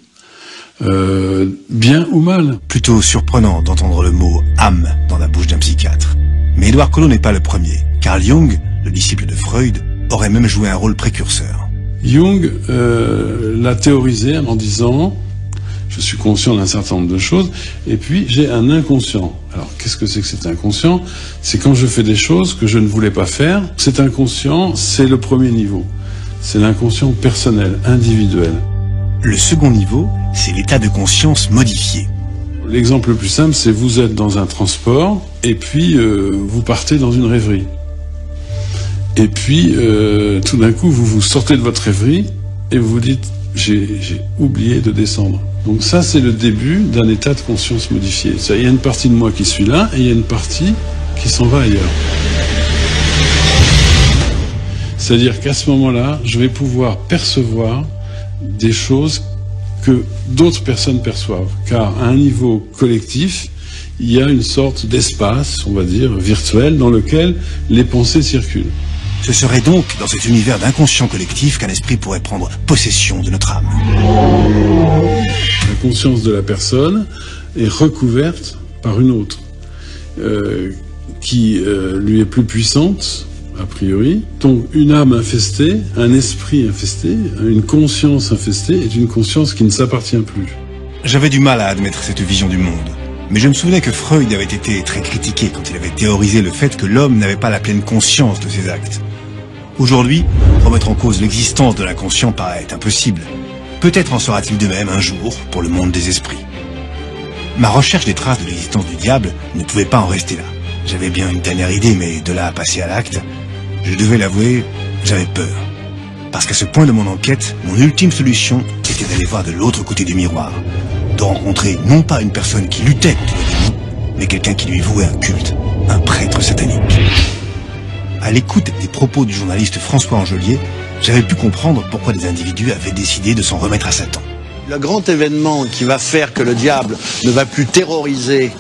bien ou mal. Plutôt surprenant d'entendre le mot « âme » dans la bouche d'un psychiatre. Mais Édouard Collot n'est pas le premier. Carl Jung, le disciple de Freud, aurait même joué un rôle précurseur. Jung l'a théorisé en disant « je suis conscient d'un certain nombre de choses, et puis j'ai un inconscient ». Alors, qu'est-ce que c'est que cet inconscient? C'est quand je fais des choses que je ne voulais pas faire. Cet inconscient, c'est le premier niveau. C'est l'inconscient personnel, individuel. Le second niveau, c'est l'état de conscience modifié. L'exemple le plus simple, c'est vous êtes dans un transport, et puis vous partez dans une rêverie. Et puis, tout d'un coup, vous sortez de votre rêverie, et vous vous dites, j'ai oublié de descendre. Donc ça, c'est le début d'un état de conscience modifié. Il y a une partie de moi qui suit là, et il y a une partie qui s'en va ailleurs. C'est-à-dire qu'à ce moment-là, je vais pouvoir percevoir des choses que d'autres personnes perçoivent. Car à un niveau collectif, il y a une sorte d'espace, on va dire, virtuel, dans lequel les pensées circulent. Ce serait donc dans cet univers d'inconscient collectif qu'un esprit pourrait prendre possession de notre âme. La conscience de la personne est recouverte par une autre, qui lui est plus puissante, a priori. Donc une âme infestée, un esprit infesté, une conscience infestée est une conscience qui ne s'appartient plus. J'avais du mal à admettre cette vision du monde. Mais je me souvenais que Freud avait été très critiqué quand il avait théorisé le fait que l'homme n'avait pas la pleine conscience de ses actes. Aujourd'hui, remettre en cause l'existence de l'inconscient paraît impossible. Peut-être en sera-t-il de même un jour pour le monde des esprits. Ma recherche des traces de l'existence du diable ne pouvait pas en rester là. J'avais bien une dernière idée, mais de là à passer à l'acte, je devais l'avouer, j'avais peur. Parce qu'à ce point de mon enquête, mon ultime solution était d'aller voir de l'autre côté du miroir. De rencontrer non pas une personne qui luttait contre le démon, mais quelqu'un qui lui vouait un culte, un prêtre satanique. À l'écoute des propos du journaliste François Angelier, j'avais pu comprendre pourquoi des individus avaient décidé de s'en remettre à Satan. Le grand événement qui va faire que le diable ne va plus terroriser,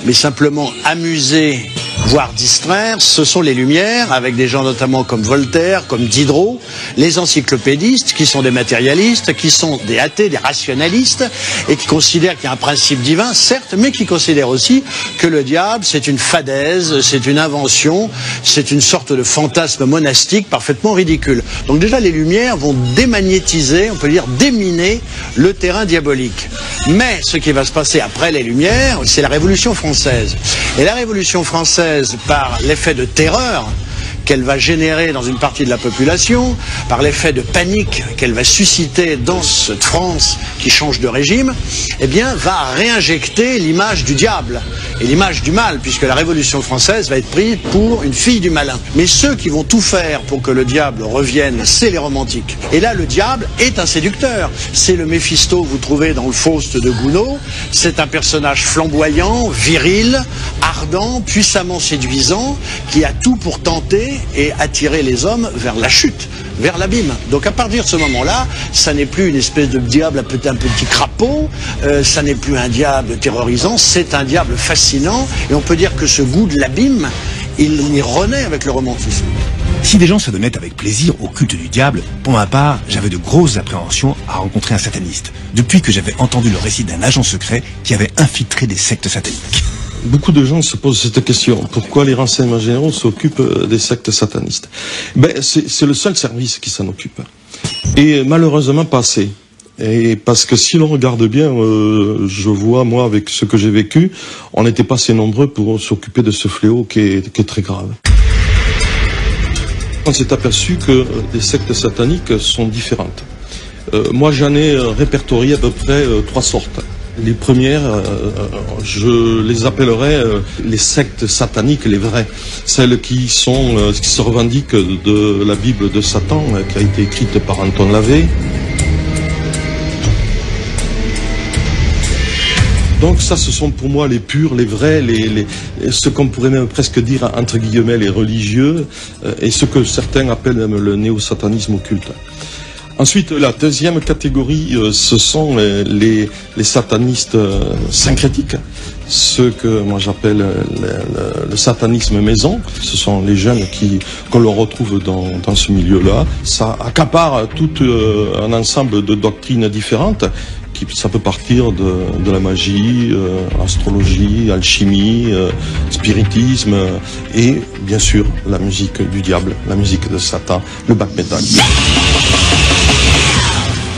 mais simplement amuser, voire distraire, ce sont les Lumières, avec des gens notamment comme Voltaire, comme Diderot, les encyclopédistes, qui sont des matérialistes, qui sont des athées, des rationalistes, et qui considèrent qu'il y a un principe divin, certes, mais qui considèrent aussi que le diable, c'est une fadaise, c'est une invention, c'est une sorte de fantasme monastique parfaitement ridicule. Donc déjà, les Lumières vont démagnétiser, on peut dire déminer, le terrain diabolique. Mais ce qui va se passer après les Lumières, c'est la Révolution française. Et la Révolution française, par l'effet de terreur qu'elle va générer dans une partie de la population, par l'effet de panique qu'elle va susciter dans cette France qui change de régime, eh bien, va réinjecter l'image du diable et l'image du mal, puisque la Révolution française va être prise pour une fille du malin. Mais ceux qui vont tout faire pour que le diable revienne, c'est les romantiques. Et là, le diable est un séducteur. C'est le Méphisto que vous trouvez dans le Faust de Gounod. C'est un personnage flamboyant, viril, ardent, puissamment séduisant, qui a tout pour tenter et attirer les hommes vers la chute, vers l'abîme. Donc à partir de ce moment-là, ça n'est plus une espèce de diable un petit crapaud, ça n'est plus un diable terrorisant, c'est un diable fascinant, et on peut dire que ce goût de l'abîme, il y renaît avec le romantisme. Si des gens s'adonnaient avec plaisir au culte du diable, pour ma part, j'avais de grosses appréhensions à rencontrer un sataniste, depuis que j'avais entendu le récit d'un agent secret qui avait infiltré des sectes sataniques. Beaucoup de gens se posent cette question. Pourquoi les renseignements généraux s'occupent des sectes satanistes? C'est le seul service qui s'en occupe. Et malheureusement pas assez. Et parce que si l'on regarde bien, je vois, moi, avec ce que j'ai vécu, on n'était pas assez nombreux pour s'occuper de ce fléau qui est très grave. On s'est aperçu que les sectes sataniques sont différentes. Moi, j'en ai répertorié à peu près 3 sortes. Les premières, je les appellerais les sectes sataniques, les vraies. Celles qui se revendiquent de la Bible de Satan, qui a été écrite par Anton LaVey. Donc ça, ce sont pour moi les purs, les vrais, ce qu'on pourrait même presque dire, entre guillemets, les religieux, et ce que certains appellent même le néo-satanisme occulte. Ensuite, la deuxième catégorie, ce sont les satanistes syncrétiques, ceux que moi j'appelle le satanisme maison. Ce sont les jeunes qu'on l'on retrouve dans ce milieu-là. Ça accapare tout un ensemble de doctrines différentes. Ça peut partir de la magie, astrologie, alchimie, spiritisme et bien sûr la musique du diable, la musique de Satan, le black metal.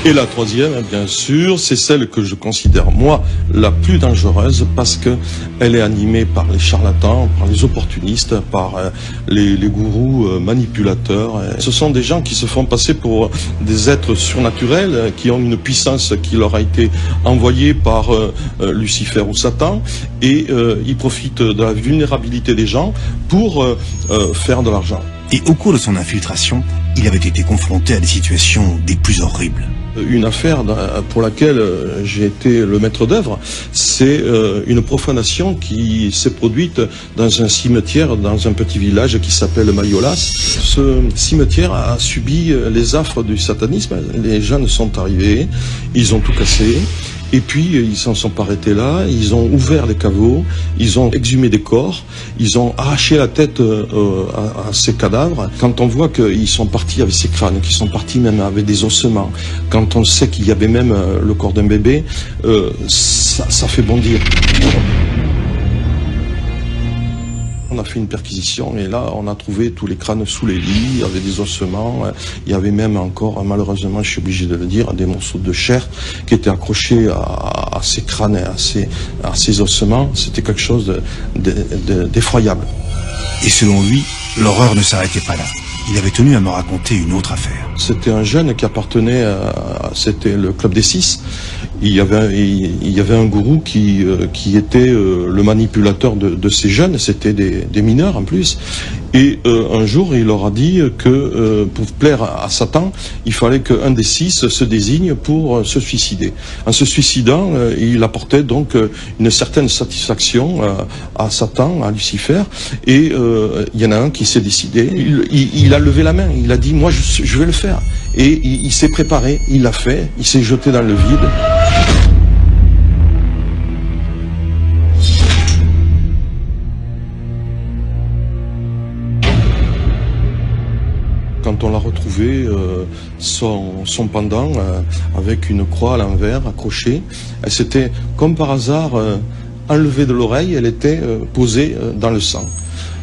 Et la troisième, bien sûr, c'est celle que je considère, moi, la plus dangereuse parce qu'elle est animée par les charlatans, par les opportunistes, par les gourous manipulateurs. Ce sont des gens qui se font passer pour des êtres surnaturels, qui ont une puissance qui leur a été envoyée par Lucifer ou Satan, et ils profitent de la vulnérabilité des gens pour faire de l'argent. Et au cours de son infiltration, il avait été confronté à des situations des plus horribles. Une affaire pour laquelle j'ai été le maître d'œuvre, c'est une profanation qui s'est produite dans un cimetière, dans un petit village qui s'appelle Mayolas. Ce cimetière a subi les affres du satanisme. Les jeunes sont arrivés, ils ont tout cassé. Et puis, ils s'en sont pas arrêtés là, ils ont ouvert les caveaux, ils ont exhumé des corps, ils ont arraché la tête à ces cadavres. Quand on voit qu'ils sont partis avec ces crânes, qu'ils sont partis même avec des ossements, quand on sait qu'il y avait même le corps d'un bébé, ça fait bondir. On a fait une perquisition et là, on a trouvé tous les crânes sous les lits, il y avait des ossements, il y avait même encore, malheureusement, je suis obligé de le dire, des morceaux de chair qui étaient accrochés à ces crânes et à ces ossements. C'était quelque chose d'effroyable. Et selon lui, l'horreur ne s'arrêtait pas là. Il avait tenu à me raconter une autre affaire. C'était un jeune qui appartenait c'était le club des 6. Il y avait un gourou qui était le manipulateur de ces jeunes, c'était des mineurs en plus. Et un jour, il leur a dit que pour plaire à Satan, il fallait qu'un des 6 se désigne pour se suicider. En se suicidant, il apportait donc une certaine satisfaction à Satan, à Lucifer. Et il y en a un qui s'est décidé. Il a levé la main, il a dit « moi je vais le faire ». Et il s'est préparé, il l'a fait, il s'est jeté dans le vide. Quand on l'a retrouvé, son pendant, avec une croix à l'envers, accrochée, elle s'était, comme par hasard, enlevée de l'oreille, elle était posée dans le sang.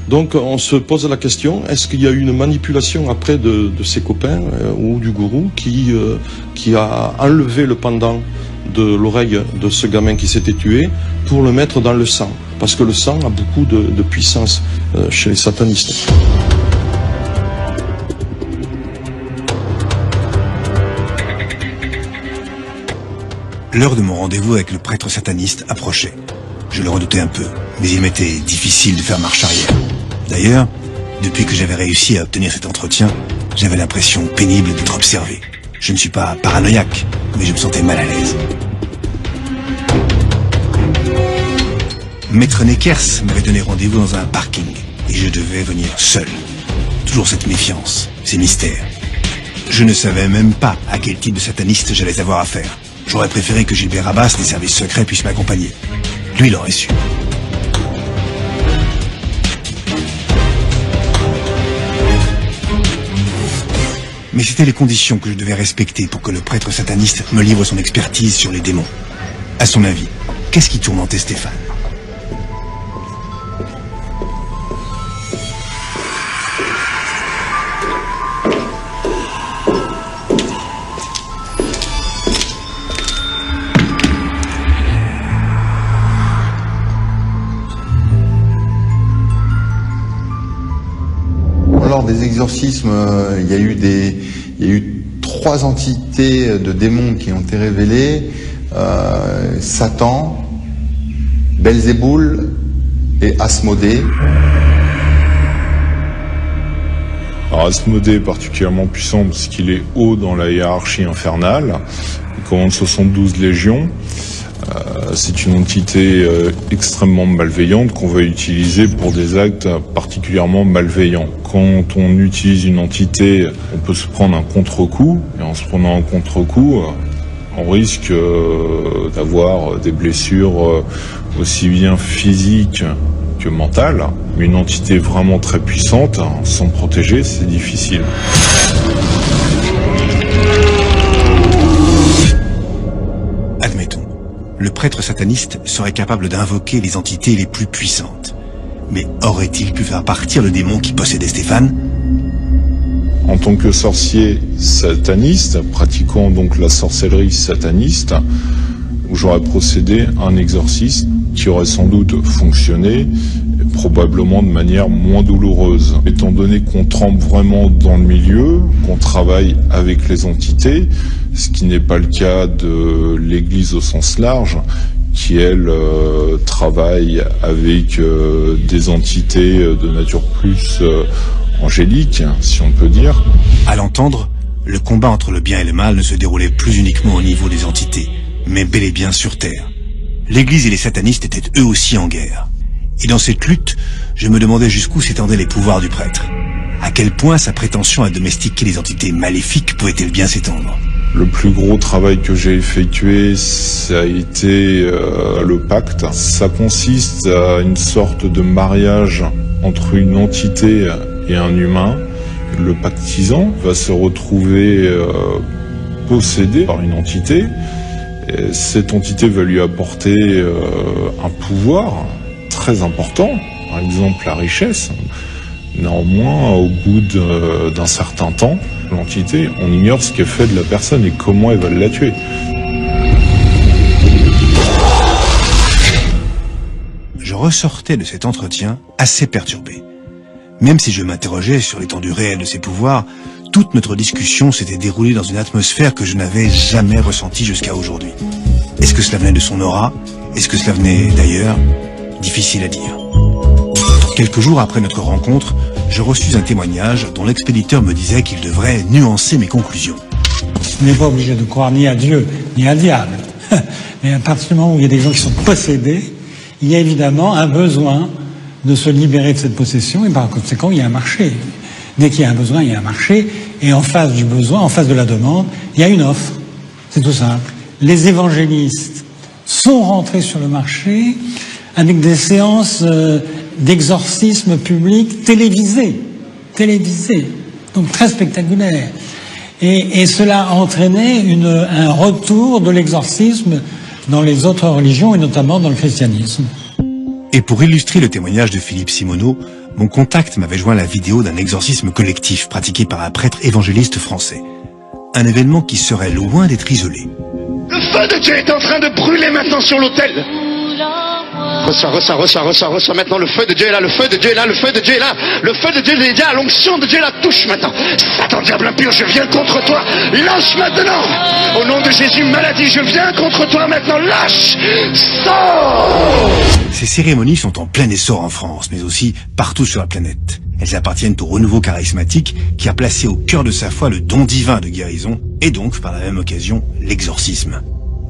Donc on se pose la question, est-ce qu'il y a eu une manipulation après de ses copains ou du gourou qui a enlevé le pendant de l'oreille de ce gamin qui s'était tué pour le mettre dans le sang? Parce que le sang a beaucoup de puissance chez les satanistes. L'heure de mon rendez-vous avec le prêtre sataniste approchait. Je le redoutais un peu, mais il m'était difficile de faire marche arrière. D'ailleurs, depuis que j'avais réussi à obtenir cet entretien, j'avais l'impression pénible d'être observé. Je ne suis pas paranoïaque, mais je me sentais mal à l'aise. Maître Neckers m'avait donné rendez-vous dans un parking, et je devais venir seul. Toujours cette méfiance, ces mystères. Je ne savais même pas à quel type de sataniste j'allais avoir affaire. J'aurais préféré que Gilbert Abbas, des services secrets, puisse m'accompagner. Lui, il aurait su. Mais c'était les conditions que je devais respecter pour que le prêtre sataniste me livre son expertise sur les démons. À son avis, qu'est-ce qui tourmentait Stéphane ? Lors des exorcismes, il y a eu 3 entités de démons qui ont été révélées, Satan, Belzéboul et Asmodée. Alors Asmodée est particulièrement puissant parce qu'il est haut dans la hiérarchie infernale, il commande 72 légions. C'est une entité extrêmement malveillante qu'on va utiliser pour des actes particulièrement malveillants. Quand on utilise une entité, on peut se prendre un contre-coup, et en se prenant un contre-coup, on risque d'avoir des blessures aussi bien physiques que mentales. Mais une entité vraiment très puissante, sans protéger, c'est difficile. Admettons. Le prêtre sataniste serait capable d'invoquer les entités les plus puissantes. Mais aurait-il pu faire partir le démon qui possédait Stéphane ? En tant que sorcier sataniste, pratiquant donc la sorcellerie sataniste, j'aurais procédé à un exorcisme qui aurait sans doute fonctionné, probablement de manière moins douloureuse. Étant donné qu'on trempe vraiment dans le milieu, qu'on travaille avec les entités, ce qui n'est pas le cas de l'Église au sens large, qui elle travaille avec des entités de nature plus angélique, si on peut dire. À l'entendre, le combat entre le bien et le mal ne se déroulait plus uniquement au niveau des entités, mais bel et bien sur Terre. L'Église et les satanistes étaient eux aussi en guerre. Et dans cette lutte, je me demandais jusqu'où s'étendaient les pouvoirs du prêtre. À quel point sa prétention à domestiquer les entités maléfiques pouvait-elle bien s'étendre ? Le plus gros travail que j'ai effectué, ça a été le pacte. Ça consiste à une sorte de mariage entre une entité et un humain. Le pactisant va se retrouver possédé par une entité. Et cette entité va lui apporter un pouvoir très important, par exemple la richesse. Néanmoins, au bout d'un certain temps, l'entité, on ignore ce qu'elle fait de la personne et comment elle va la tuer. Je ressortais de cet entretien assez perturbé. Même si je m'interrogeais sur l'étendue réelle de ses pouvoirs, toute notre discussion s'était déroulée dans une atmosphère que je n'avais jamais ressentie jusqu'à aujourd'hui. Est-ce que cela venait de son aura? Est-ce que cela venait d'ailleurs? Difficile à dire. Quelques jours après notre rencontre, je reçus un témoignage dont l'expéditeur me disait qu'il devrait nuancer mes conclusions. On n'est pas obligé de croire ni à Dieu, ni à diable. Mais à partir du moment où il y a des gens qui sont possédés, il y a évidemment un besoin de se libérer de cette possession, et par conséquent, il y a un marché. Dès qu'il y a un besoin, il y a un marché, et en face du besoin, en face de la demande, il y a une offre. C'est tout simple. Les évangélistes sont rentrés sur le marché avec des séances d'exorcisme public télévisées, donc très spectaculaires. Et cela a entraîné un retour de l'exorcisme dans les autres religions, et notamment dans le christianisme. Et pour illustrer le témoignage de Philippe Simoneau, mon contact m'avait joint la vidéo d'un exorcisme collectif pratiqué par un prêtre évangéliste français. Un événement qui serait loin d'être isolé. Le feu de Dieu est en train de brûler maintenant sur l'autel. Reçois maintenant, le feu de Dieu est là, le feu de Dieu est là, le feu de Dieu est là, le feu de Dieu est là, l'onction de Dieu la touche maintenant. Satan, diable impur, je viens contre toi, lâche maintenant. Au nom de Jésus, maladie, je viens contre toi maintenant, lâche, sors. Ces cérémonies sont en plein essor en France, mais aussi partout sur la planète. Elles appartiennent au renouveau charismatique qui a placé au cœur de sa foi le don divin de guérison, et donc, par la même occasion, l'exorcisme.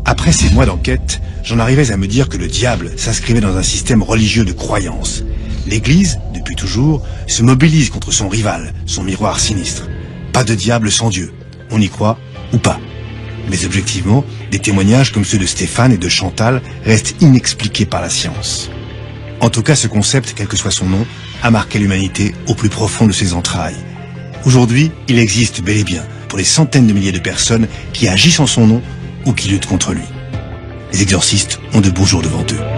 Après ces mois d'enquête, j'en arrivais à me dire que le diable s'inscrivait dans un système religieux de croyance. L'Église, depuis toujours, se mobilise contre son rival, son miroir sinistre. Pas de diable sans Dieu. on y croit ou pas. Mais objectivement, des témoignages comme ceux de Stéphane et de Chantal restent inexpliqués par la science. En tout cas, ce concept, quel que soit son nom, a marqué l'humanité au plus profond de ses entrailles. Aujourd'hui, il existe bel et bien pour des centaines de milliers de personnes qui agissent en son nom ou qui luttent contre lui. Les exorcistes ont de beaux jours devant eux.